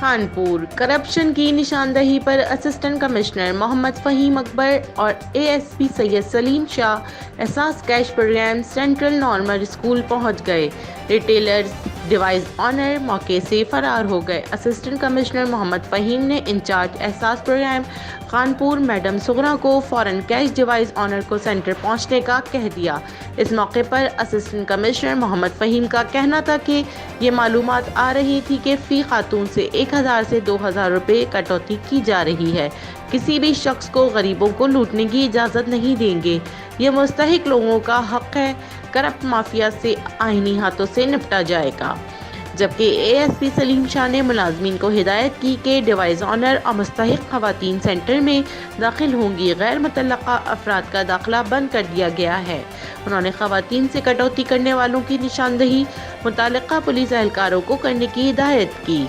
Khanpur corruption की निशानदही पर असिस्टेंट कमिश्नर मोहम्मद फ़हीम अकबर और ASP Syed Salim Shah Ehsaas cash program central normal school पहुंच गए। रिटेलर्स डिवाइस ऑनर मौके से फरार हो गए। असिस्टेंट कमिश्नर मोहम्मद फ़हीम ने इंचार्ज एहसास प्रोग्राम खानपुर मैडम सुगरा को फ़ौरन कैश डिवाइस ऑनर को सेंटर पहुंचने का कह दिया। इस मौके पर असिस्टेंट कमिश्नर मोहम्मद फ़हीम का कहना था कि ये मालूमात आ रही थी कि फ़ी खातून से 1000 से 2000 रुपये कटौती की जा रही है। किसी भी शख्स को गरीबों को लूटने की इजाज़त नहीं देंगे। ये मुस्तहिक लोगों का हक है। करप्ट माफिया से आईनी हाथों से निपटा जाएगा। जबकि एएसपी सलीम शाह ने मुलाजमीन को हिदायत की कि डिवाइस ऑनर और मुस्तहिक खवातीन सेंटर में दाखिल होंगी। गैर मुतल्लका अफराद का दाखिला बंद कर दिया गया है। उन्होंने खवातीन से कटौती करने वालों की निशानदही मुतल्लिका पुलिस एहलकारों को करने की हिदायत की।